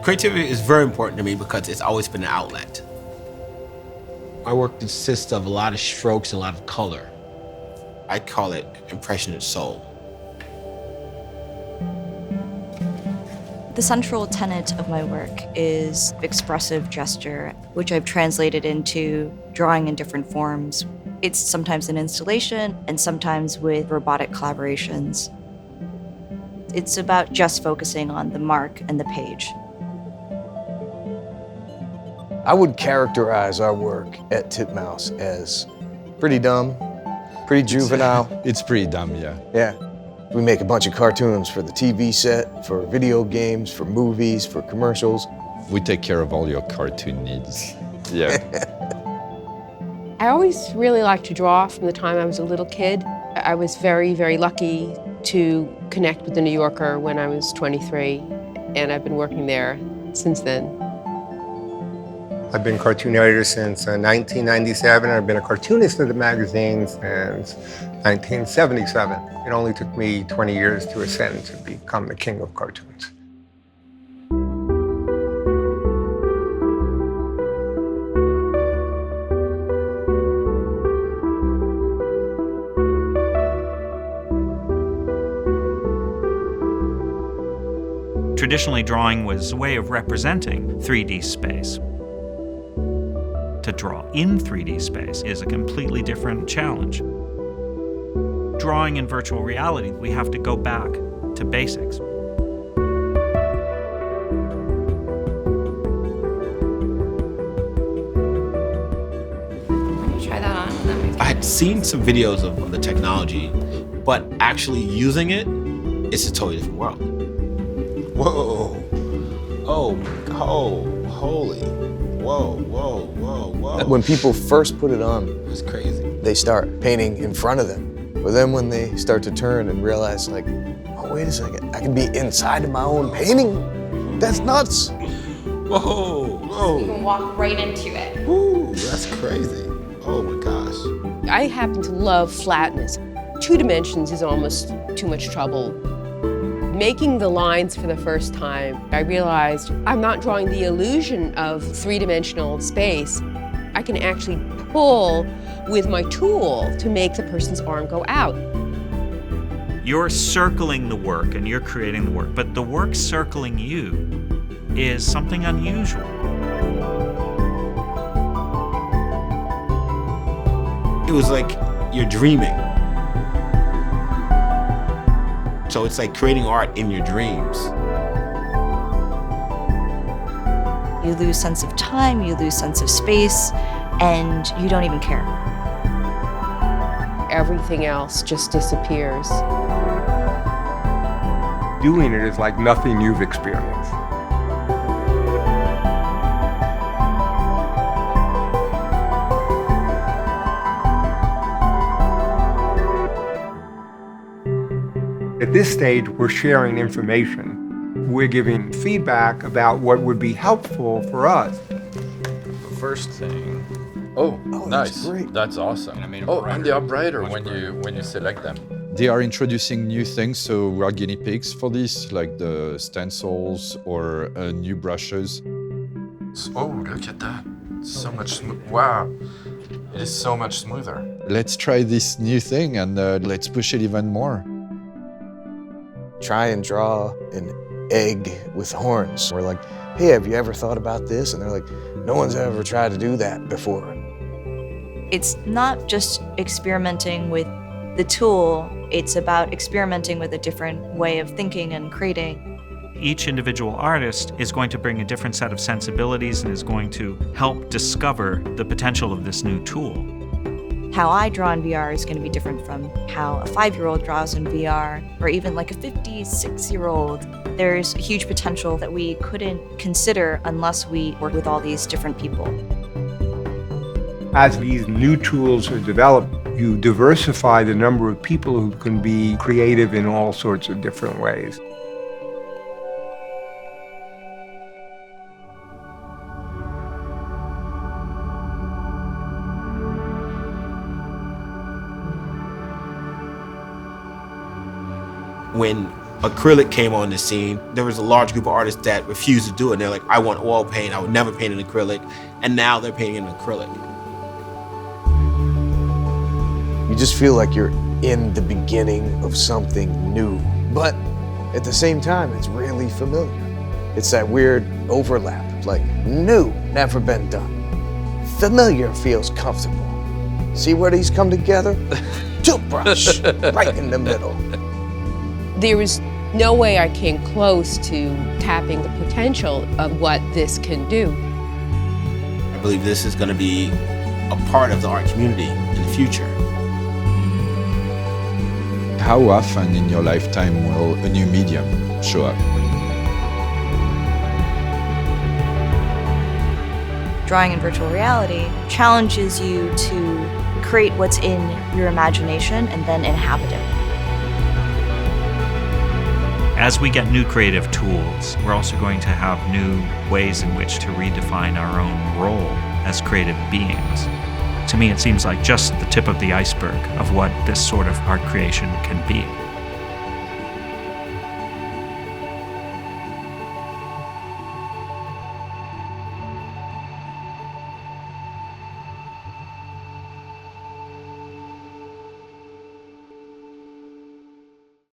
Creativity is very important to me because it's always been an outlet. My work consists of a lot of strokes and a lot of color. I call it impressionist soul. The central tenet of my work is expressive gesture, which I've translated into drawing in different forms. It's sometimes an installation and sometimes with robotic collaborations. It's about just focusing on the mark and the page. I would characterize our work at Titmouse as pretty dumb, pretty juvenile. It's pretty dumb, yeah. Yeah. We make a bunch of cartoons for the TV set, for video games, for movies, for commercials. We take care of all your cartoon needs. Yeah. I always really liked to draw from the time I was a little kid. I was very, very lucky to connect with The New Yorker when I was 23, and I've been working there since then. I've been a cartoon editor since 1997. I've been a cartoonist of the magazine since 1977. It only took me 20 years to ascend to become the king of cartoons. Traditionally, drawing was a way of representing 3D space. To draw in 3D space is a completely different challenge. Drawing in virtual reality, we have to go back to basics. Try that on. I had seen some videos of the technology, but actually using it, it's a totally different world. Whoa. Oh, holy. Whoa. When people first put it on, That's crazy. they start painting in front of them. But then when they start to turn and realize, like, oh, wait a second, I can be inside of my own painting? That's nuts. Whoa. You can walk right into it. Ooh, that's crazy. Oh my gosh. I happen to love flatness. 2 dimensions is almost too much trouble. Making the lines for the first time, I realized I'm not drawing the illusion of 3-dimensional space. I can actually pull with my tool to make the person's arm go out. You're circling the work and you're creating the work, but the work circling you is something unusual. It was like you're dreaming. So it's like creating art in your dreams. You lose sense of time, you lose sense of space, and you don't even care. Everything else just disappears. Doing it is like nothing you've experienced. At this stage, we're sharing information. We're giving feedback about what would be helpful for us. The first thing. Oh, nice. That's great. That's awesome. And the operator when you select them. They are introducing new things, so we are guinea pigs for this, like the stencils or new brushes. Oh, look at that. So much wow. It is so much smoother. Let's try this new thing and let's push it even more. Try and draw an egg with horns. We're like, hey, have you ever thought about this? And they're like, no one's ever tried to do that before. It's not just experimenting with the tool, it's about experimenting with a different way of thinking and creating. Each individual artist is going to bring a different set of sensibilities and is going to help discover the potential of this new tool. How I draw in VR is going to be different from how a 5-year-old draws in VR, or even like a 56-year-old. There's a huge potential that we couldn't consider unless we work with all these different people. As these new tools are developed, you diversify the number of people who can be creative in all sorts of different ways. When Acrylic came on the scene. There was a large group of artists that refused to do it. And they're like, I want oil paint. I would never paint in acrylic. And now they're painting in acrylic. You just feel like you're in the beginning of something new. But at the same time, it's really familiar. It's that weird overlap, like new, never been done. Familiar feels comfortable. See where these come together? Toothbrush, right in the middle. There was no way I came close to tapping the potential of what this can do. I believe this is going to be a part of the art community in the future. How often in your lifetime will a new medium show up? Drawing in virtual reality challenges you to create what's in your imagination and then inhabit it. As we get new creative tools, we're also going to have new ways in which to redefine our own role as creative beings. To me, it seems like just the tip of the iceberg of what this sort of art creation can be.